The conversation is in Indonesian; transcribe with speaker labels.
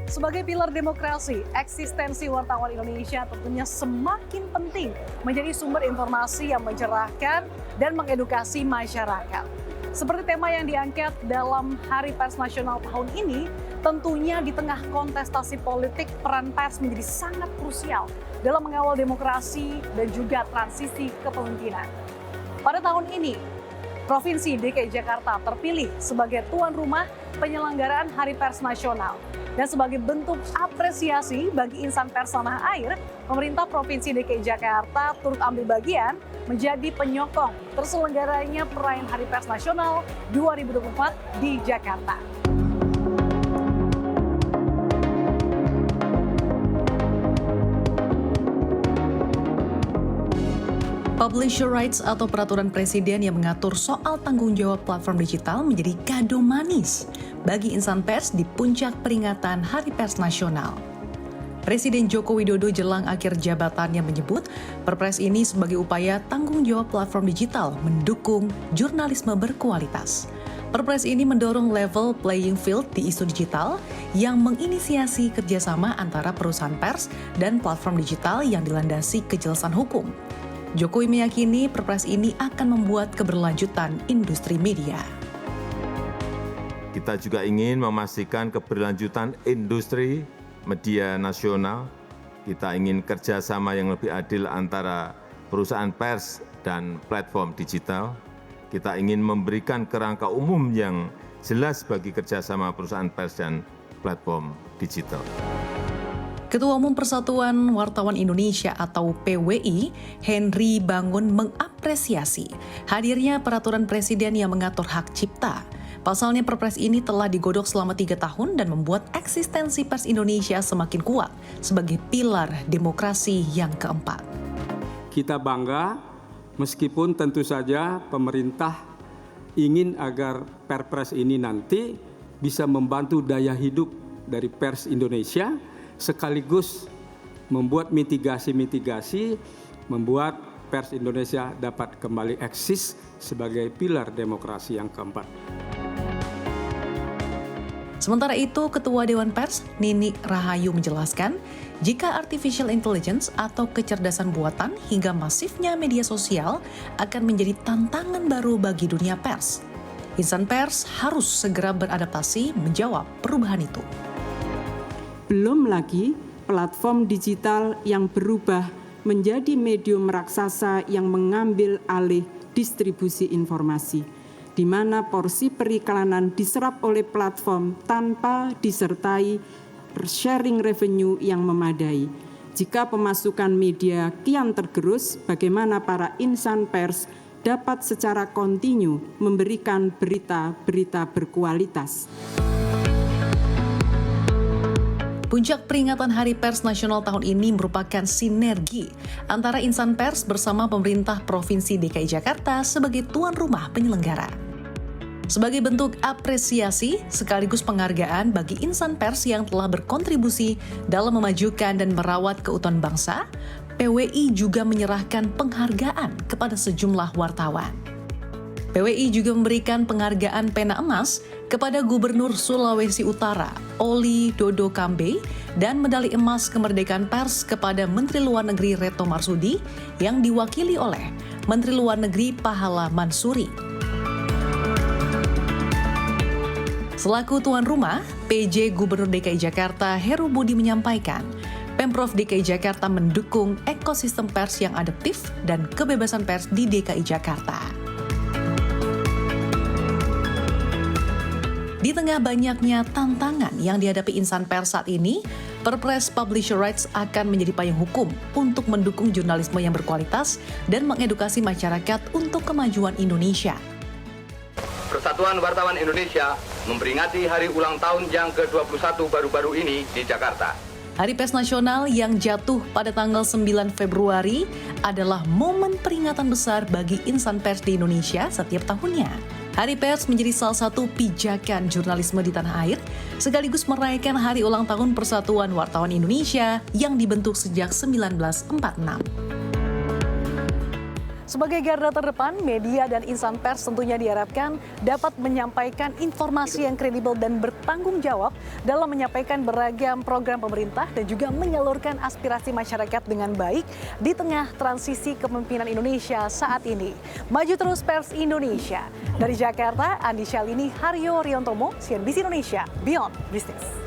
Speaker 1: Sebagai pilar demokrasi, eksistensi wartawan Indonesia tentunya semakin penting menjadi sumber informasi yang mencerahkan dan mengedukasi masyarakat. Seperti tema yang diangkat dalam Hari Pers Nasional tahun ini, tentunya di tengah kontestasi politik, peran pers menjadi sangat krusial dalam mengawal demokrasi dan juga transisi kepemimpinan. Pada tahun ini, Provinsi DKI Jakarta terpilih sebagai tuan rumah penyelenggaraan Hari Pers Nasional. Dan sebagai bentuk apresiasi bagi insan pers tanah air, pemerintah Provinsi DKI Jakarta turut ambil bagian menjadi penyokong terselenggaranya perayaan Hari Pers Nasional 2024 di Jakarta.
Speaker 2: Publisher rights atau peraturan presiden yang mengatur soal tanggung jawab platform digital menjadi kado manis bagi insan pers di puncak peringatan Hari Pers Nasional. Presiden Joko Widodo jelang akhir jabatannya menyebut Perpres ini sebagai upaya tanggung jawab platform digital mendukung jurnalisme berkualitas. Perpres ini mendorong level playing field di isu digital yang menginisiasi kerjasama antara perusahaan pers dan platform digital yang dilandasi kejelasan hukum. Jokowi meyakini Perpres ini akan membuat keberlanjutan industri media.
Speaker 3: Kita juga ingin memastikan keberlanjutan industri media nasional. Kita ingin kerjasama yang lebih adil antara perusahaan pers dan platform digital. Kita ingin memberikan kerangka umum yang jelas bagi kerjasama perusahaan pers dan platform digital.
Speaker 2: Ketua Umum Persatuan Wartawan Indonesia atau PWI, Henry Bangun mengapresiasi hadirnya peraturan presiden yang mengatur hak cipta. Pasalnya Perpres ini telah digodok selama 3 tahun dan membuat eksistensi pers Indonesia semakin kuat sebagai pilar demokrasi yang keempat.
Speaker 4: Kita bangga meskipun tentu saja pemerintah ingin agar Perpres ini nanti bisa membantu daya hidup dari pers Indonesia, sekaligus membuat mitigasi-mitigasi, membuat pers Indonesia dapat kembali eksis sebagai pilar demokrasi yang keempat.
Speaker 2: Sementara itu, Ketua Dewan Pers, Nini Rahayu menjelaskan, jika artificial intelligence atau kecerdasan buatan hingga masifnya media sosial akan menjadi tantangan baru bagi dunia pers. Insan pers harus segera beradaptasi menjawab perubahan itu.
Speaker 5: Belum lagi platform digital yang berubah menjadi medium raksasa yang mengambil alih distribusi informasi, di mana porsi periklanan diserap oleh platform tanpa disertai sharing revenue yang memadai. Jika pemasukan media kian tergerus, bagaimana para insan pers dapat secara kontinu memberikan berita-berita berkualitas.
Speaker 2: Puncak peringatan Hari Pers Nasional tahun ini merupakan sinergi antara insan pers bersama pemerintah Provinsi DKI Jakarta sebagai tuan rumah penyelenggara. Sebagai bentuk apresiasi sekaligus penghargaan bagi insan pers yang telah berkontribusi dalam memajukan dan merawat keutuhan bangsa, PWI juga menyerahkan penghargaan kepada sejumlah wartawan. PWI juga memberikan penghargaan pena emas kepada Gubernur Sulawesi Utara, Oli Dodo Kambe, dan medali emas kemerdekaan pers kepada Menteri Luar Negeri Retno Marsudi yang diwakili oleh Menteri Luar Negeri Pahala Mansuri. Selaku tuan rumah, PJ Gubernur DKI Jakarta Heru Budi menyampaikan, Pemprov DKI Jakarta mendukung ekosistem pers yang adaptif dan kebebasan pers di DKI Jakarta. Di tengah banyaknya tantangan yang dihadapi insan pers saat ini, Perpres Publisher Rights akan menjadi payung hukum untuk mendukung jurnalisme yang berkualitas dan mengedukasi masyarakat untuk kemajuan Indonesia.
Speaker 6: Persatuan Wartawan Indonesia memperingati hari ulang tahun yang ke-21 baru-baru ini di Jakarta.
Speaker 2: Hari Pers Nasional yang jatuh pada tanggal 9 Februari adalah momen peringatan besar bagi insan pers di Indonesia setiap tahunnya. Hari Pers menjadi salah satu pijakan jurnalisme di tanah air, sekaligus merayakan hari ulang tahun Persatuan Wartawan Indonesia yang dibentuk sejak 1946.
Speaker 1: Sebagai garda terdepan, media dan insan pers tentunya diharapkan dapat menyampaikan informasi yang kredibel dan bertanggung jawab dalam menyampaikan beragam program pemerintah dan juga menyalurkan aspirasi masyarakat dengan baik di tengah transisi kepemimpinan Indonesia saat ini. Maju terus pers Indonesia. Dari Jakarta, Andi Syalini, Haryo Riontomo, CNBC Indonesia, Beyond Business.